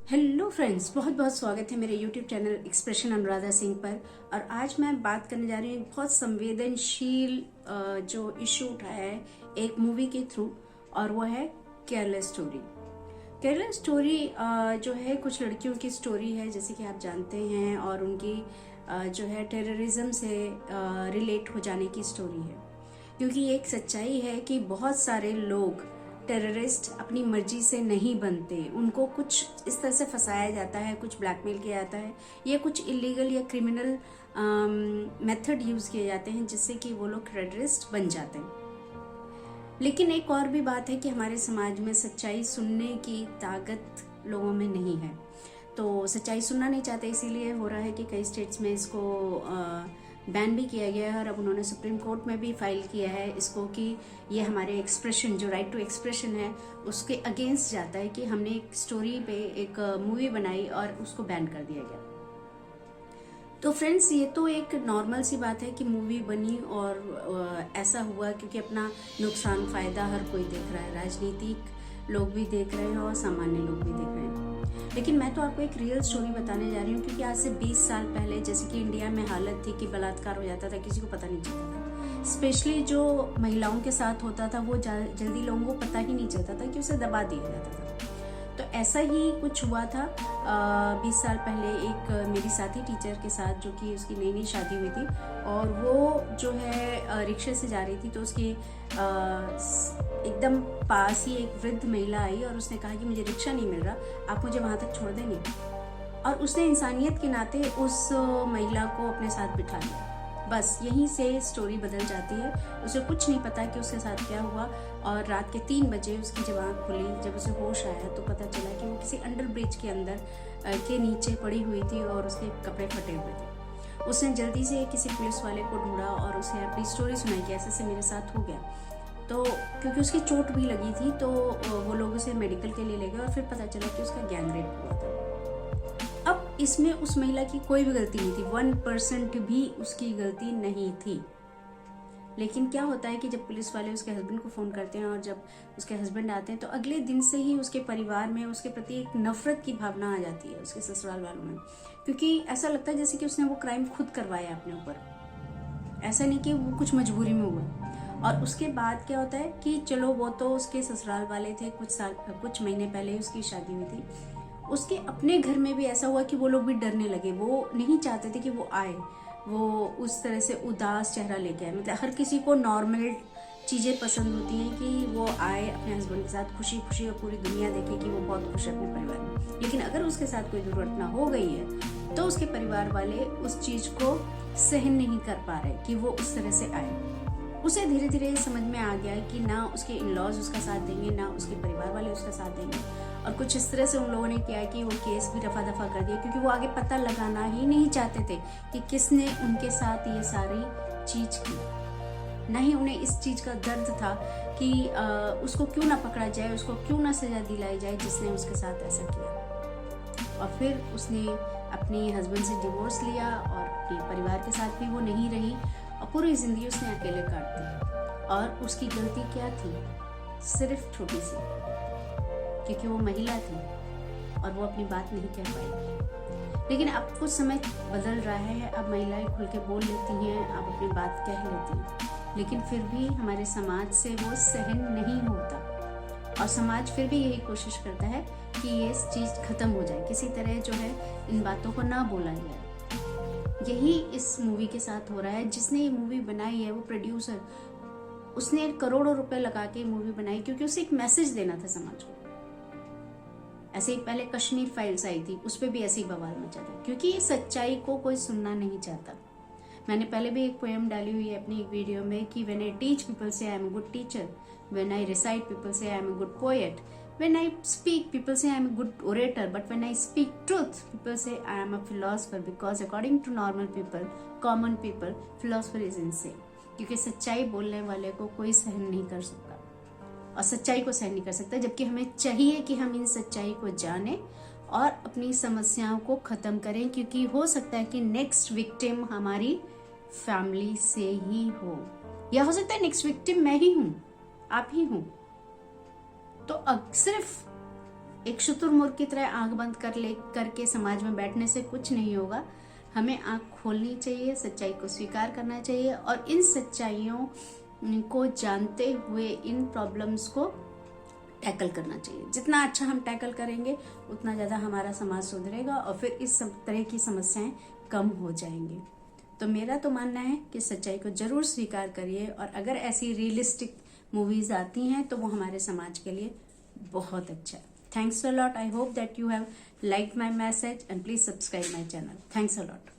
Hello friends, बहुत बहुत स्वागत है मेरे YouTube channel expression Anuradha Singh पर। और आज मैं बात करने जा रही हूँ एक बहुत संवेदनशील जो इशू उठाया है एक मूवी के थ्रू, और वो है केयरलेस स्टोरी। केयरलेस स्टोरी जो है कुछ लड़कियों की स्टोरी है, जैसे कि आप जानते हैं, और उनकी जो है टेररिज्म से रिलेट हो जाने की स्टोरी है। क्योंकि एक सच्चाई है कि बहुत सारे लोग टेररिस्ट अपनी मर्जी से नहीं बनते, उनको कुछ इस तरह से फंसाया जाता है, कुछ ब्लैकमेल किया जाता है, या कुछ इलीगल या क्रिमिनल मेथड यूज किए जाते हैं जिससे कि वो लोग टेररिस्ट बन जाते हैं। लेकिन एक और भी बात है कि हमारे समाज में सच्चाई सुनने की ताकत लोगों में नहीं है, तो सच्चाई सुनना नहीं चाहते, इसीलिए हो रहा है कि कई स्टेट्स में इसको बैन भी किया गया है। और अब उन्होंने सुप्रीम कोर्ट में भी फाइल किया है इसको कि ये हमारे एक्सप्रेशन, जो राइट टू एक्सप्रेशन है, उसके अगेंस्ट जाता है कि हमने एक स्टोरी पे एक मूवी बनाई और उसको बैन कर दिया गया। तो फ्रेंड्स, ये तो एक नॉर्मल सी बात है कि मूवी बनी और ऐसा हुआ क्योंकि अपना नुकसान फायदा हर कोई देख रहा है, राजनीतिक लोग भी देख रहे हैं और सामान्य लोग भी देख रहे हैं। लेकिन मैं तो आपको एक रियल स्टोरी बताने जा रही हूँ, क्योंकि आज से 20 साल पहले जैसे कि इंडिया में हालत थी कि बलात्कार हो जाता था, किसी को पता नहीं चलता था। स्पेशली जो महिलाओं के साथ होता था वो जल्दी लोगों को पता ही नहीं चलता था कि उसे दबा दिया जाता था। तो ऐसा ही कुछ हुआ था 20 साल पहले एक मेरी साथी टीचर के साथ, जो कि उसकी नई नई शादी हुई थी, और वो जो है रिक्शे से जा रही थी, तो उसके एकदम पास ही एक वृद्ध महिला आई और उसने कहा कि मुझे रिक्शा नहीं मिल रहा, आप मुझे वहां तक छोड़ देंगे। और उसने इंसानियत के नाते उस महिला को अपने साथ बिठा लिया। बस यहीं से स्टोरी बदल जाती है। उसे कुछ नहीं पता कि उसके साथ क्या हुआ, और रात के 3 बजे उसकी जब आँख खुली, जब उसे होश आया, तो पता चला कि वो किसी अंडर ब्रिज के अंदर के नीचे पड़ी हुई थी और उसके कपड़े फटे हुए थे। उसने जल्दी से किसी पुलिस वाले को ढूंढा और उसे अपनी स्टोरी सुनाई कि ऐसे मेरे साथ हो गया। तो क्योंकि उसकी चोट भी लगी थी, तो वो लोग उसे मेडिकल के लिए ले गए और फिर पता चला कि उसका गैंग रेप हुआ था। अब इसमें उस महिला की कोई भी गलती नहीं थी, 1% भी उसकी गलती नहीं थी। लेकिन क्या होता है कि जब पुलिस वाले उसके हस्बैंड को फोन करते हैं और जब उसके हस्बैंड आते हैं, तो अगले दिन से ही उसके परिवार में उसके प्रति एक नफरत की भावना आ जाती है, उसके ससुराल वालों में। क्योंकि ऐसा लगता है जैसे कि उसने वो क्राइम खुद करवाया अपने ऊपर, ऐसा नहीं कि वो कुछ मजबूरी में हुआ। और उसके बाद क्या होता है कि चलो, वो तो उसके ससुराल वाले थे, कुछ महीने पहले ही उसकी शादी हुई थी। उसके अपने घर में भी ऐसा हुआ कि वो लोग भी डरने लगे, वो नहीं चाहते थे कि वो आए, वो उस तरह से उदास चेहरा लेके आए। मतलब हर किसी को नॉर्मल चीज़ें पसंद होती हैं कि वो आए अपने हस्बैंड के साथ खुशी खुशी, और पूरी दुनिया देखे कि वो बहुत खुश है अपने परिवार में। लेकिन अगर उसके साथ कोई दुर्घटना हो गई है, तो उसके परिवार वाले उस चीज़ को सहन नहीं कर पा रहे कि वो उस तरह से आए। उसे धीरे धीरे समझ में आ गया कि ना उसके इन-लॉज उसका साथ देंगे, ना उसके परिवार वाले उसका साथ देंगे। और कुछ इस तरह से उन लोगों ने किया कि वो केस भी रफा दफा कर दिया, क्योंकि वो आगे पता लगाना ही नहीं चाहते थे कि किसने उनके साथ ये सारी चीज की। ना ही उन्हें इस चीज का दर्द था कि उसको क्यों ना पकड़ा जाए, उसको क्यों ना सजा दिलाई जाए जिसने उसके साथ ऐसा किया। और फिर उसने अपने हस्बैंड से डिवोर्स लिया और अपने परिवार के साथ भी वो नहीं रही, और पूरी जिंदगी उसने अकेले काट दी। और उसकी गलती क्या थी? सिर्फ छोटी सी, क्योंकि वो महिला थी और वो अपनी बात नहीं कह पाई। लेकिन अब कुछ समय बदल रहा है, अब महिलाएं खुल के बोल लेती हैं, अब अपनी बात कह लेती हैं। लेकिन फिर भी हमारे समाज से वो सहन नहीं होता, और समाज फिर भी यही कोशिश करता है कि ये चीज खत्म हो जाए, किसी तरह जो है इन बातों को ना बोला जाए। यही इस मूवी के साथ हो रहा है। जिसने ये मूवी बनाई है, वो प्रोड्यूसर, उसने करोड़ों रुपए लगा के मूवी बनाई, क्योंकि उसे एक मैसेज देना था समाज को। ऐसे ही पहले कश्मीर फाइल्स आई थी, उस पर भी ऐसे ही बवाल मचा था, क्योंकि सच्चाई को कोई सुनना नहीं चाहता। मैंने पहले भी एक पोएम डाली हुई है अपनी एक वीडियो में कि when I teach people say I am a good teacher, when I recite people say I am a good poet, when I speak people say I am a good orator, but when I speak truth people say I am a philosopher, because according to normal people, common people, philosopher is insane। क्योंकि सच्चाई बोलने वाले को कोई सहन नहीं कर सकता, और सच्चाई को सहन नहीं कर सकता, जबकि हमें चाहिए कि हम इन सच्चाई को जाने और अपनी समस्याओं को खत्म करें, क्योंकि हो सकता है कि नेक्स्ट विक्टिम हमारी फैमिली से ही हो, या हो सकता है नेक्स्ट विक्टिम मैं ही हूं, आप ही हूं। तो अब सिर्फ एक शुतुरमुर्ग की तरह आंख बंद करके समाज में बैठने से कुछ नहीं होगा। हमें आंख खोलनी चाहिए, सच्चाई को स्वीकार करना चाहिए और इन सच्चाइयों को जानते हुए इन प्रॉब्लम्स को टैकल करना चाहिए। जितना अच्छा हम टैकल करेंगे उतना ज़्यादा हमारा समाज सुधरेगा और फिर इस सब तरह की समस्याएं कम हो जाएंगी। तो मेरा तो मानना है कि सच्चाई को जरूर स्वीकार करिए और अगर ऐसी रियलिस्टिक मूवीज आती हैं तो वो हमारे समाज के लिए बहुत अच्छा है। Thanks a lot. I hope that you have liked my message and please subscribe my channel. Thanks a lot.